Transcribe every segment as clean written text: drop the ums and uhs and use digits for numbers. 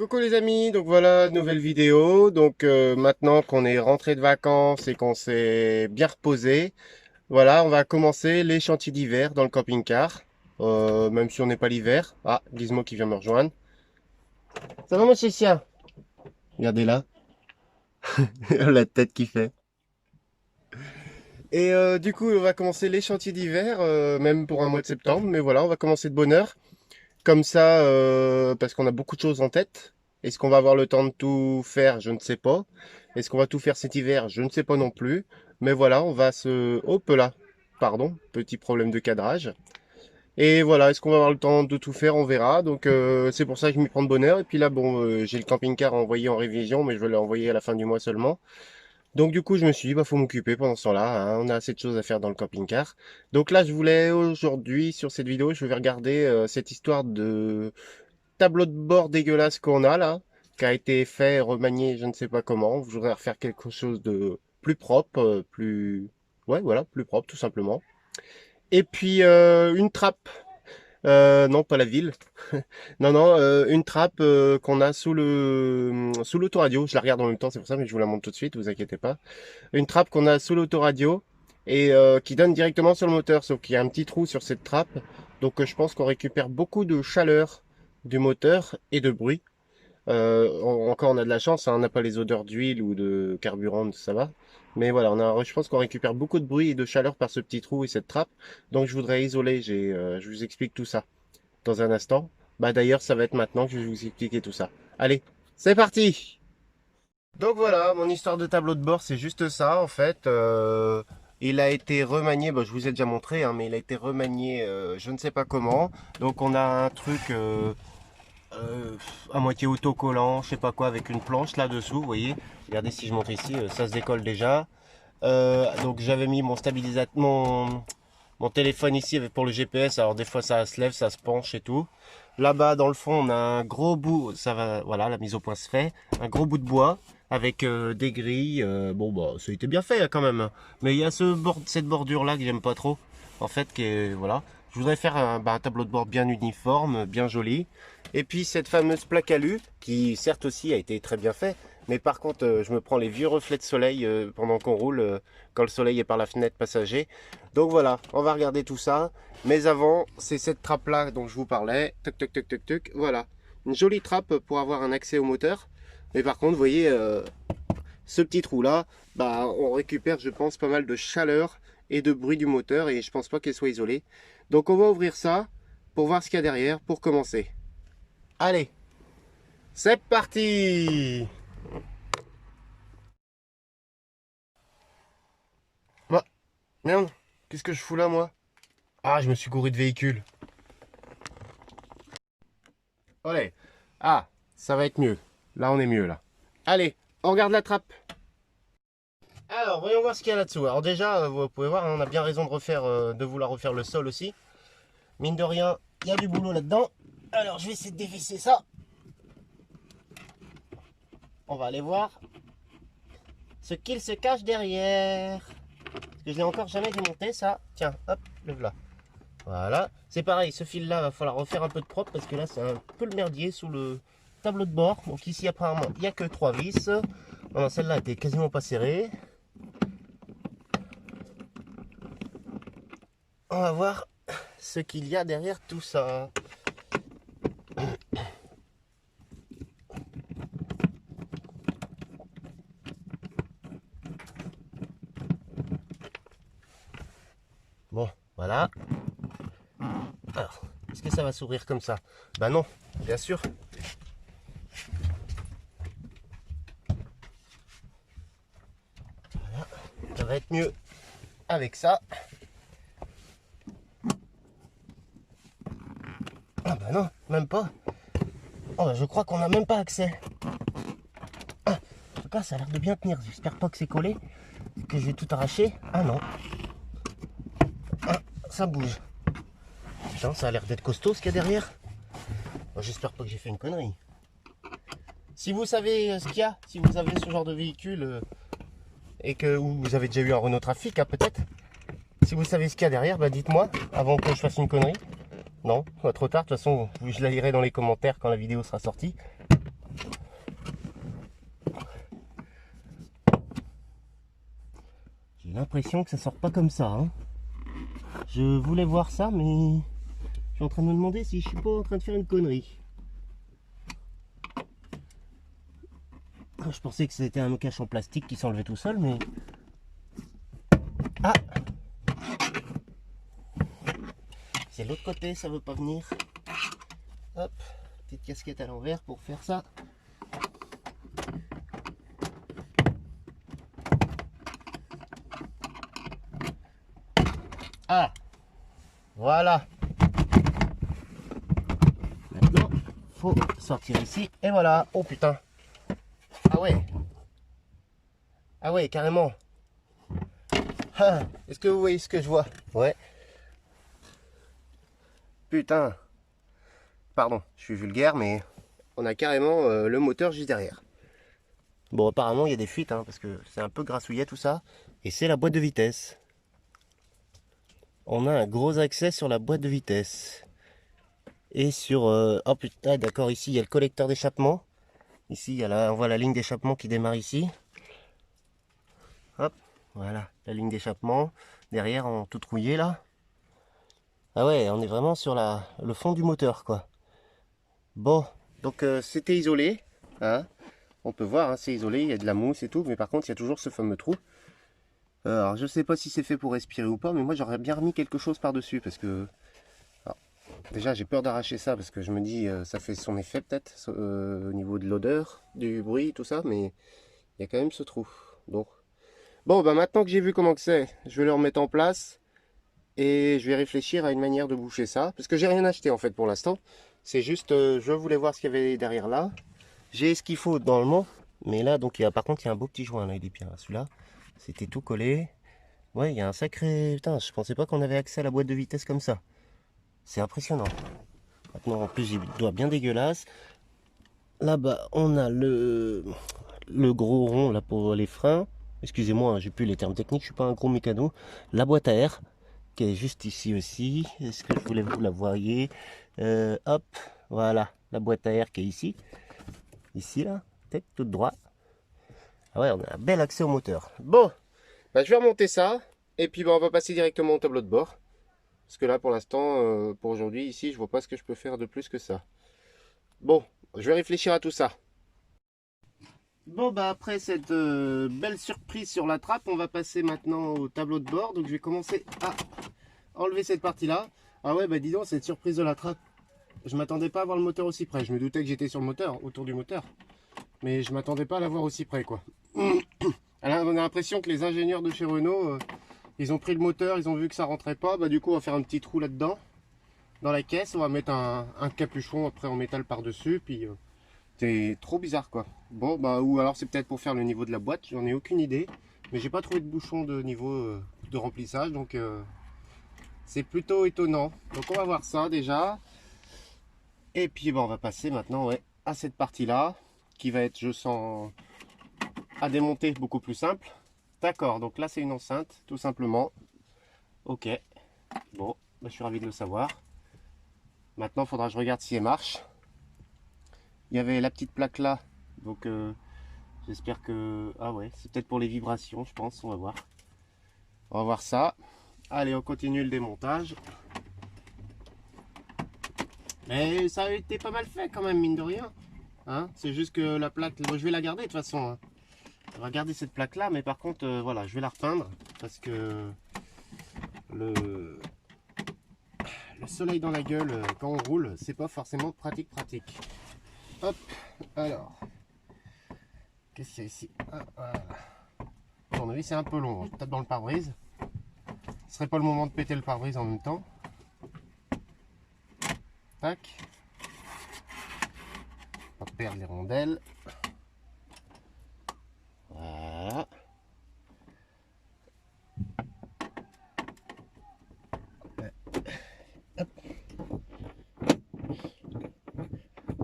Coucou les amis, donc voilà, nouvelle vidéo. Donc maintenant qu'on est rentré de vacances et qu'on s'est bien reposé, voilà, on va commencer les chantiers d'hiver dans le camping-car. Même si on n'est pas l'hiver. Ah, Gizmo qui vient me rejoindre. Ça va mon chien? Regardez là, la tête qu'il fait. Et du coup, on va commencer les chantiers d'hiver, même pour un mois de septembre. Mais voilà, on va commencer de bonne heure. Comme ça, parce qu'on a beaucoup de choses en tête. Est-ce qu'on va avoir le temps de tout faire? Je ne sais pas. Est-ce qu'on va tout faire cet hiver? Je ne sais pas non plus. Mais voilà, on va se... Hop là. Pardon, petit problème de cadrage. Et voilà, est-ce qu'on va avoir le temps de tout faire? On verra. Donc c'est pour ça que je m'y prends de bonne heure. Et puis là, bon, j'ai le camping-car envoyé en révision, mais je vais l'envoyer à la fin du mois seulement. Donc du coup, je me suis dit, bah, faut m'occuper pendant ce temps-là, hein. On a assez de choses à faire dans le camping-car. Donc là, je voulais aujourd'hui, sur cette vidéo, je vais regarder cette histoire de tableau de bord dégueulasse qu'on a là, qui a été fait, remanié, je ne sais pas comment. Je voudrais refaire quelque chose de plus propre, plus... Ouais, voilà, plus propre, tout simplement. Et puis, une trappe. Non, pas la ville. Non, non, une trappe qu'on a sous l'autoradio. Je la regarde en même temps, c'est pour ça, mais je vous la montre tout de suite, vous inquiétez pas. Une trappe qu'on a sous l'autoradio et qui donne directement sur le moteur, sauf qu'il y a un petit trou sur cette trappe. Donc je pense qu'on récupère beaucoup de chaleur du moteur et de bruit. Encore on a de la chance, hein, on n'a pas les odeurs d'huile ou de carburant, ça va. Mais voilà, je pense qu'on récupère beaucoup de bruit et de chaleur par ce petit trou et cette trappe. Donc je voudrais isoler, je vous explique tout ça dans un instant. Bah d'ailleurs, ça va être maintenant que je vais vous expliquer tout ça. Allez, c'est parti! Donc voilà, mon histoire de tableau de bord, c'est juste ça en fait. Il a été remanié, bah, je vous ai déjà montré, hein, mais il a été remanié, je ne sais pas comment. Donc on a un truc euh, à moitié autocollant, je sais pas quoi, avec une planche là-dessous, vous voyez. Regardez si je montre ici, ça se décolle déjà. Donc j'avais mis mon stabilisateur, mon téléphone ici pour le GPS. Alors des fois ça se lève, ça se penche et tout. Là-bas dans le fond on a un gros bout, ça va, voilà, la mise au point se fait. Un gros bout de bois avec des grilles. Bon bah ça a été bien fait hein, quand même. Mais il y a cette bordure là que j'aime pas trop. En fait, voilà. Je voudrais faire un tableau de bord bien uniforme, bien joli. Et puis cette fameuse plaque alu, qui certes aussi a été très bien fait, mais par contre je me prends les vieux reflets de soleil pendant qu'on roule, quand le soleil est par la fenêtre passager. Donc voilà, on va regarder tout ça. Mais avant, c'est cette trappe là dont je vous parlais. Toc toc toc toc toc, voilà. Une jolie trappe pour avoir un accès au moteur. Mais par contre, vous voyez, ce petit trou là, bah, on récupère je pense pas mal de chaleur et de bruit du moteur et je pense pas qu'elle soit isolée. Donc on va ouvrir ça pour voir ce qu'il y a derrière pour commencer. Allez, c'est parti! Bah, merde, qu'est-ce que je fous là moi? Ah, je me suis gouré de véhicule. Allez, ah, ça va être mieux. Là on est mieux là. Allez, on regarde la trappe. Alors, voyons voir ce qu'il y a là-dessous. Alors déjà, vous pouvez voir, hein, on a bien raison de de vouloir refaire le sol aussi. Mine de rien, il y a du boulot là-dedans. Alors, je vais essayer de dévisser ça. On va aller voir ce qu'il se cache derrière. Parce que je l'ai encore jamais démonté, ça. Tiens, hop, le voilà. Voilà. C'est pareil, ce fil-là, va falloir refaire un peu de propre parce que là, c'est un peu le merdier sous le tableau de bord. Donc ici, apparemment, il n'y a que 3 vis. Celle-là était quasiment pas serrée. On va voir ce qu'il y a derrière tout ça. Bon, voilà. Alors, est-ce que ça va s'ouvrir comme ça? Bah non, bien sûr. Voilà, ça va être mieux avec ça. Ah bah non, même pas. Oh bah je crois qu'on n'a même pas accès. Ah, en tout cas, ça a l'air de bien tenir. J'espère pas que c'est collé, que je vais tout arracher. Ah non. Ah, ça bouge. Putain, ça a l'air d'être costaud ce qu'il y a derrière. J'espère pas que j'ai fait une connerie. Si vous savez ce qu'il y a, si vous avez ce genre de véhicule et que vous avez déjà eu un Renault Trafic, hein, peut-être. Si vous savez ce qu'il y a derrière, bah dites-moi avant que je fasse une connerie. Non, pas trop tard. De toute façon, je la lirai dans les commentaires quand la vidéo sera sortie. l'impression que ça sort pas comme ça, hein. Je voulais voir ça, mais je suis en train de me demander si je suis pas en train de faire une connerie. Je pensais que c'était un cache en plastique qui s'enlevait tout seul, mais... Ah! C'est l'autre côté, ça veut pas venir. Hop, petite casquette à l'envers pour faire ça. Ah! Voilà! Maintenant, faut sortir ici, et voilà! Oh putain! Ah ouais! Ah ouais, carrément! Ah, est-ce que vous voyez ce que je vois? Ouais. Putain! Pardon, je suis vulgaire, mais on a carrément le moteur juste derrière. Bon, apparemment, il y a des fuites, hein, parce que c'est un peu grassouillet tout ça. Et c'est la boîte de vitesse. On a un gros accès sur la boîte de vitesse. Et sur... oh putain, d'accord, ici, il y a le collecteur d'échappement. Ici, il y a on voit la ligne d'échappement qui démarre ici. Hop, voilà, la ligne d'échappement. Derrière, en tout rouillé, là. Ah ouais, on est vraiment sur le fond du moteur, quoi. Bon, donc c'était isolé, hein. On peut voir, hein, c'est isolé, il y a de la mousse et tout, mais par contre il y a toujours ce fameux trou. Alors je sais pas si c'est fait pour respirer ou pas, mais moi j'aurais bien remis quelque chose par-dessus, parce que... Alors, déjà j'ai peur d'arracher ça, parce que je me dis ça fait son effet peut-être, au niveau de l'odeur, du bruit, tout ça, mais il y a quand même ce trou. Donc, bon, bah maintenant que j'ai vu comment que c'est, je vais le remettre en place, et je vais réfléchir à une manière de boucher ça, parce que j'ai rien acheté en fait pour l'instant. C'est juste, je voulais voir ce qu'il y avait derrière là. J'ai ce qu'il faut normalement, mais là, donc, par contre, il y a un beau petit joint, là, il est bien, celui-là. C'était tout collé. Ouais, il y a un sacré... Putain, je pensais pas qu'on avait accès à la boîte de vitesse comme ça. C'est impressionnant. Maintenant, en plus, il doit bien dégueulasse. Là-bas, on a le gros rond, là, pour les freins. Excusez-moi, j'ai plus les termes techniques, je suis pas un gros mécano. La boîte à air, qui est juste ici aussi. Est-ce que je voulais vous la voyez? Hop, voilà, la boîte à air qui est ici. Ici, là, tête toute droite. Ah ouais, on a un bel accès au moteur. Bon, bah, je vais remonter ça. Et puis bah, on va passer directement au tableau de bord. Parce que là, pour l'instant, pour aujourd'hui, ici, je vois pas ce que je peux faire de plus que ça. Bon, je vais réfléchir à tout ça. Bon, bah après cette belle surprise sur la trappe, on va passer maintenant au tableau de bord. Donc je vais commencer à enlever cette partie-là. Ah ouais, bah dis donc, cette surprise de la trappe. Je m'attendais pas à voir le moteur aussi près. Je me doutais que j'étais sur le moteur, autour du moteur. Mais je m'attendais pas à l'avoir aussi près, quoi. Alors, on a l'impression que les ingénieurs de chez Renault, ils ont pris le moteur, ils ont vu que ça rentrait pas. Bah du coup, on va faire un petit trou là-dedans, dans la caisse. On va mettre un capuchon après en métal par-dessus. Puis c'est trop bizarre, quoi. Bon, bah ou alors c'est peut-être pour faire le niveau de la boîte. J'en ai aucune idée. Mais j'ai pas trouvé de bouchon de niveau de remplissage, donc c'est plutôt étonnant. Donc on va voir ça déjà. Et puis bah, on va passer maintenant, ouais, à cette partie-là, qui va être, je sens, à démonter beaucoup plus simple. D'accord, donc là c'est une enceinte, tout simplement. Ok, bon, bah, je suis ravi de le savoir. Maintenant, il faudra que je regarde si elle marche. Il y avait la petite plaque là, donc j'espère que... Ah ouais, c'est peut-être pour les vibrations, je pense, on va voir. On va voir ça. Allez, on continue le démontage. Mais ça a été pas mal fait quand même, mine de rien. Hein, c'est juste que la plaque, bon, je vais la garder de toute façon. Hein. On va garder cette plaque là, mais par contre, voilà, je vais la repeindre parce que le soleil dans la gueule quand on roule, c'est pas forcément pratique. Hop, alors, qu'est-ce qu'il y a ici? Ah, voilà. À mon avis, c'est un peu long. Je tape dans le pare-brise. Ce serait pas le moment de péter le pare-brise en même temps. Tac. On va perdre les rondelles. Voilà. Hop.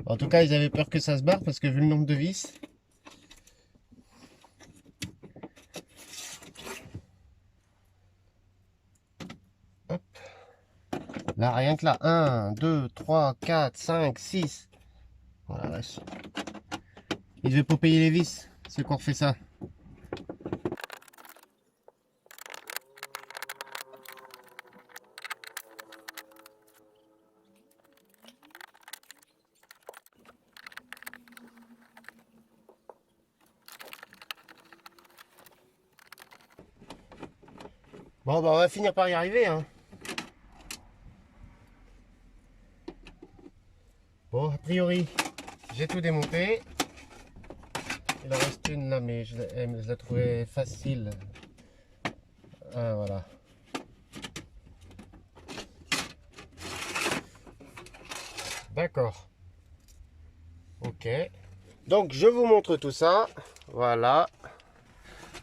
En tout cas, ils avaient peur que ça se barre parce que vu le nombre de vis. Hop. Là, rien que là. 1, 2, 3, 4, 5, 6. Voilà, vache. Il devait pas payer les vis, c'est qu'on refait ça. Bon, bah, on va finir par y arriver, hein. Bon, a priori, j'ai tout démonté. Il en reste une là, mais je la trouvais facile. Ah, voilà. D'accord. Ok. Donc, je vous montre tout ça. Voilà.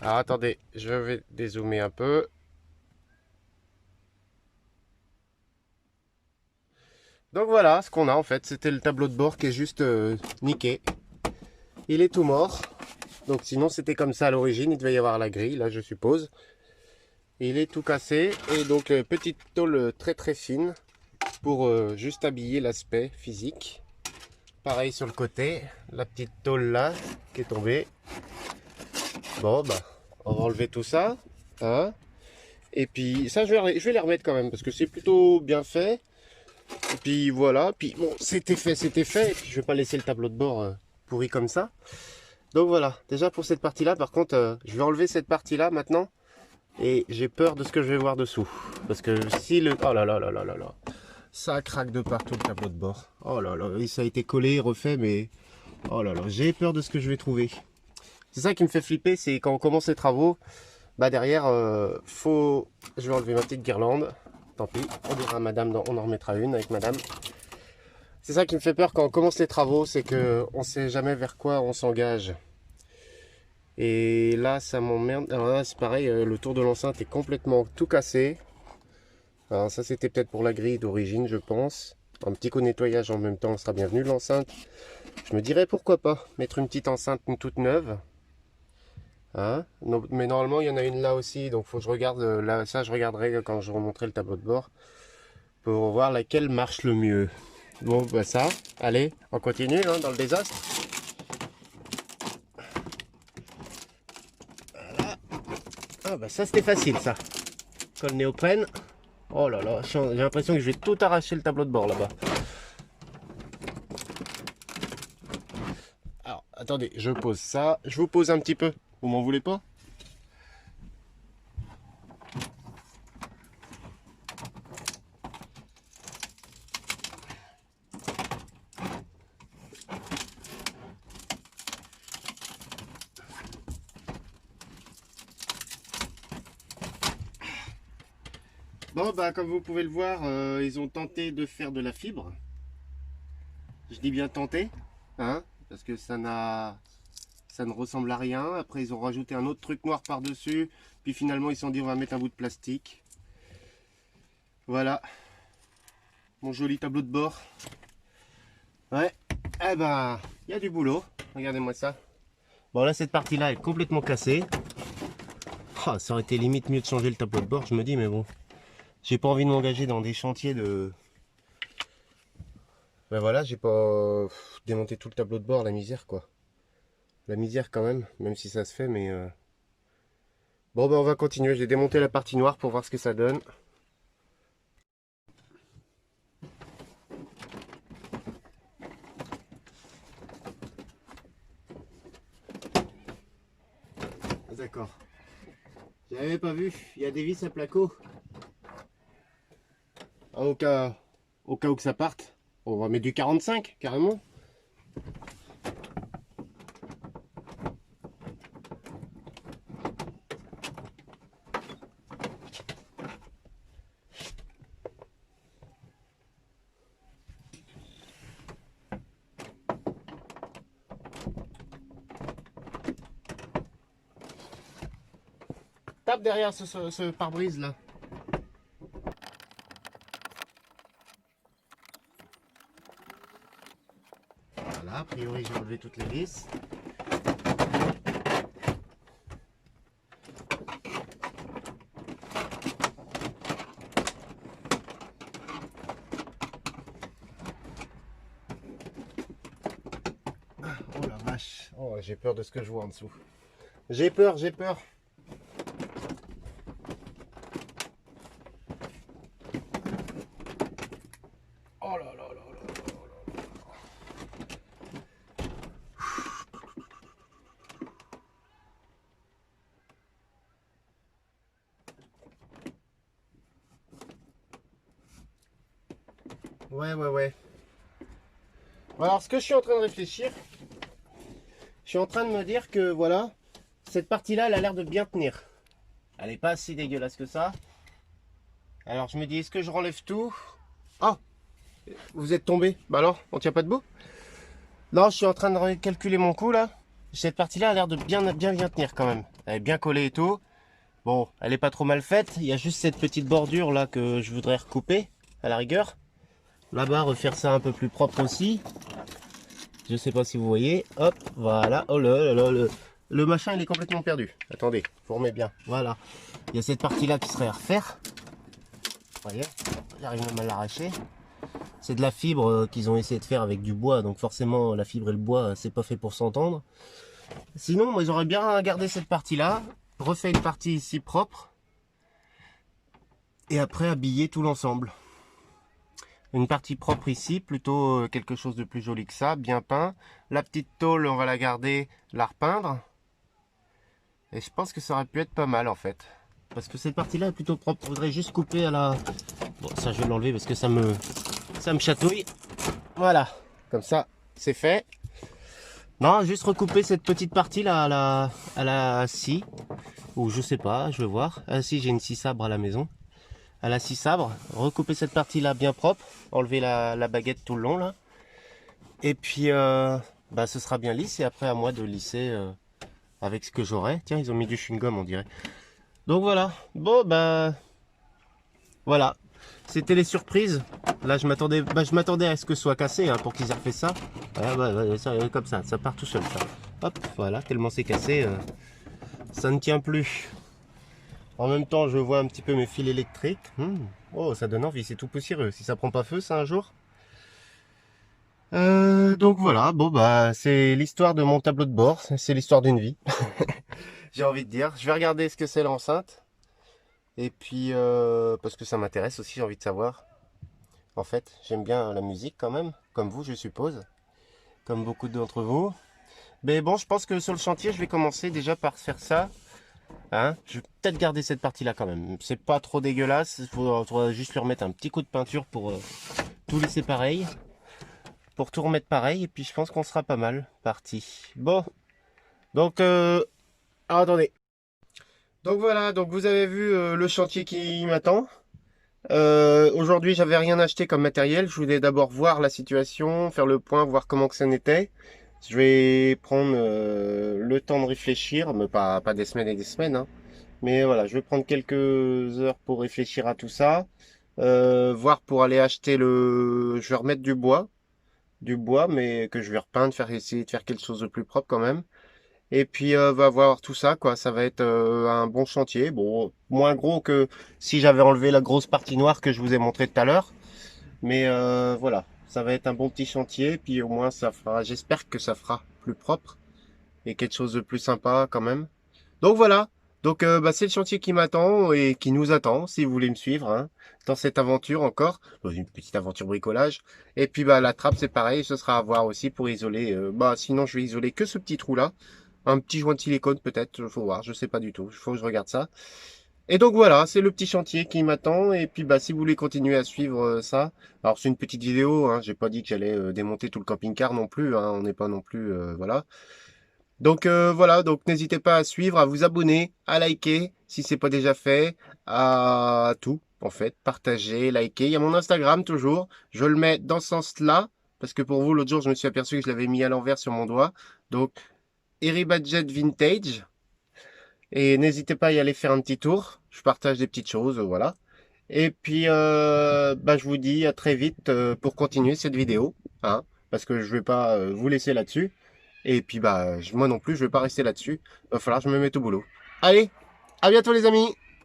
Alors, attendez, je vais dézoomer un peu. Donc, voilà ce qu'on a en fait. C'était le tableau de bord qui est juste niqué. Il est tout mort. Donc, sinon, c'était comme ça à l'origine. Il devait y avoir la grille, là, je suppose. Il est tout cassé. Et donc, petite tôle très très fine pour juste habiller l'aspect physique. Pareil sur le côté. La petite tôle là qui est tombée. Bon, bah, on va enlever tout ça. Hein. Et puis, ça, je vais les remettre quand même parce que c'est plutôt bien fait. Et puis voilà. Puis bon, c'était fait, c'était fait. Et puis, je vais pas laisser le tableau de bord pourri comme ça. Donc voilà. Déjà pour cette partie-là, par contre, je vais enlever cette partie-là maintenant. Et j'ai peur de ce que je vais voir dessous. Parce que si le... Oh là là là là là là. Ça craque de partout le tableau de bord. Oh là là. Et ça a été collé, refait, mais... Oh là là. J'ai peur de ce que je vais trouver. C'est ça qui me fait flipper, c'est quand on commence les travaux, bah derrière, faut... Je vais enlever ma petite guirlande. Tant pis, on dira à madame, on en remettra une avec madame. C'est ça qui me fait peur quand on commence les travaux, c'est que on sait jamais vers quoi on s'engage. Et là, ça m'emmerde. Alors là, c'est pareil, le tour de l'enceinte est complètement tout cassé. Alors ça, c'était peut-être pour la grille d'origine, je pense. Un petit coup de nettoyage en même temps sera bienvenu l'enceinte. Je me dirais pourquoi pas mettre une petite enceinte toute neuve. Hein, mais normalement il y en a une là aussi, donc faut que je regarde là, ça je regarderai quand je remonterai le tableau de bord pour voir laquelle marche le mieux. Bon bah ça, allez, on continue hein, dans le désastre. Voilà. Ah bah ça c'était facile ça. Colle néoprène. Oh là là, j'ai l'impression que je vais tout arracher le tableau de bord là-bas. Alors attendez, je pose ça, je vous pose un petit peu. Vous m'en voulez pas? Bon bah comme vous pouvez le voir, ils ont tenté de faire de la fibre. Je dis bien tenté, hein, parce que ça ne ressemble à rien. Après ils ont rajouté un autre truc noir par dessus, puis finalement ils se sont dit on va mettre un bout de plastique. Voilà mon joli tableau de bord. Ouais, eh ben il y a du boulot, regardez-moi ça. Bon là cette partie là est complètement cassée. Oh, ça aurait été limite mieux de changer le tableau de bord, je me dis, mais bon, j'ai pas envie de m'engager dans des chantiers de... Ben voilà, j'ai pas démonté tout le tableau de bord, la misère quoi. La misère quand même si ça se fait, mais... Bon ben on va continuer, j'ai démonté la partie noire pour voir ce que ça donne. D'accord. J'avais pas vu, il y a des vis à placo. Ah, au cas où que ça parte, on va mettre du 45 carrément. Tape derrière ce pare-brise là. Voilà, a priori j'ai enlevé toutes les vis. Oh la vache, oh, j'ai peur de ce que je vois en dessous. J'ai peur, j'ai peur. Oh là là là là là là. Ouais. Alors, ce que je suis en train de réfléchir, je suis en train de me dire que voilà, cette partie-là, elle a l'air de bien tenir. Elle n'est pas si dégueulasse que ça. Alors, je me dis, est-ce que je renlève tout? Ah, vous êtes tombé. Bah alors, on tient pas debout? Non, je suis en train de calculer mon coup là. Cette partie-là a l'air de bien tenir quand même. Elle est bien collée et tout. Bon, elle est pas trop mal faite. Il y a juste cette petite bordure là que je voudrais recouper à la rigueur. Là-bas, refaire ça un peu plus propre aussi. Je sais pas si vous voyez. Hop, voilà. Oh là là, le machin il est complètement perdu. Attendez, je vous remets bien. Voilà. Il y a cette partie-là qui serait à refaire. Vous voyez, j'arrive même à l'arracher. C'est de la fibre qu'ils ont essayé de faire avec du bois. Donc forcément, la fibre et le bois, c'est pas fait pour s'entendre. Sinon, moi j'aurais bien gardé cette partie-là. Refait une partie ici propre. Et après habiller tout l'ensemble. Une partie propre ici, plutôt quelque chose de plus joli que ça, bien peint. La petite tôle, on va la garder, la repeindre. Et je pense que ça aurait pu être pas mal en fait. Parce que cette partie-là est plutôt propre. Je voudrais juste couper à la... Bon, ça je vais l'enlever parce que ça me chatouille. Voilà, comme ça, c'est fait. Non, juste recouper cette petite partie là à la scie. Ou je sais pas, je vais voir. Ah si, j'ai une scie sabre à la maison. À la scie sabre, recouper cette partie là bien propre, enlever la baguette tout le long là, et puis bah, ce sera bien lisse, et après à moi de lisser avec ce que j'aurai. Tiens, ils ont mis du chewing-gum on dirait. Donc voilà, bon bah voilà, c'était les surprises. Là je m'attendais à ce que ce soit cassé hein, pour qu'ils aient refait ça. Comme ça part tout seul ça. Hop, voilà, tellement c'est cassé, ça ne tient plus. En même temps, je vois un petit peu mes fils électriques. Oh, ça donne envie, c'est tout poussiéreux. Si ça prend pas feu, ça un jour. Donc voilà, bon bah c'est l'histoire de mon tableau de bord, c'est l'histoire d'une vie. J'ai envie de dire. Je vais regarder ce que c'est l'enceinte. Et puis parce que ça m'intéresse aussi, j'ai envie de savoir. En fait, j'aime bien la musique quand même, comme vous je suppose, comme beaucoup d'entre vous. Mais bon, je pense que sur le chantier, je vais commencer déjà par faire ça. Hein, je vais peut-être garder cette partie là quand même. C'est pas trop dégueulasse. Il faudra juste lui remettre un petit coup de peinture pour tout laisser pareil. Pour tout remettre pareil. Et puis je pense qu'on sera pas mal parti. Bon. Donc attendez. Donc voilà. Donc vous avez vu le chantier qui m'attend. Aujourd'hui j'avais rien acheté comme matériel. Je voulais d'abord voir la situation, faire le point, voir comment que ça n'était. Je vais prendre le temps de réfléchir, mais pas des semaines et des semaines, hein. Mais voilà, je vais prendre quelques heures pour réfléchir à tout ça. Voir pour aller acheter le... Je vais remettre du bois, mais que je vais repeindre, essayer de faire quelque chose de plus propre quand même. Et puis va voir tout ça, quoi. Ça va être un bon chantier. Bon, moins gros que si j'avais enlevé la grosse partie noire que je vous ai montré tout à l'heure. Mais voilà, ça va être un bon petit chantier. Puis au moins ça fera, j'espère que ça fera plus propre et quelque chose de plus sympa quand même. Donc voilà, donc bah, c'est le chantier qui m'attend et qui nous attend, si vous voulez me suivre, hein, dans cette aventure encore, dans une petite aventure bricolage. Et puis bah la trappe c'est pareil, ce sera à voir aussi pour isoler. Bah sinon je vais isoler que ce petit trou là, un petit joint de silicone peut-être, faut voir, je sais pas du tout, il faut que je regarde ça. Et donc voilà, c'est le petit chantier qui m'attend. Et puis bah si vous voulez continuer à suivre ça, alors c'est une petite vidéo, hein, j'ai pas dit que j'allais démonter tout le camping-car non plus, hein, on n'est pas non plus, voilà. Donc voilà, donc n'hésitez pas à suivre, à vous abonner, à liker si c'est pas déjà fait, à tout en fait, partager, liker. Il y a mon Instagram toujours, je le mets dans ce sens-là parce que pour vous l'autre jour je me suis aperçu que je l'avais mis à l'envers sur mon doigt. Donc Heribadjet Vintage, et n'hésitez pas à y aller faire un petit tour. Je partage des petites choses, voilà. Et puis bah, je vous dis à très vite pour continuer cette vidéo, hein, parce que je vais pas vous laisser là-dessus. Et puis bah moi non plus, je vais pas rester là-dessus. Va falloir que je me mette au boulot. Allez, à bientôt les amis!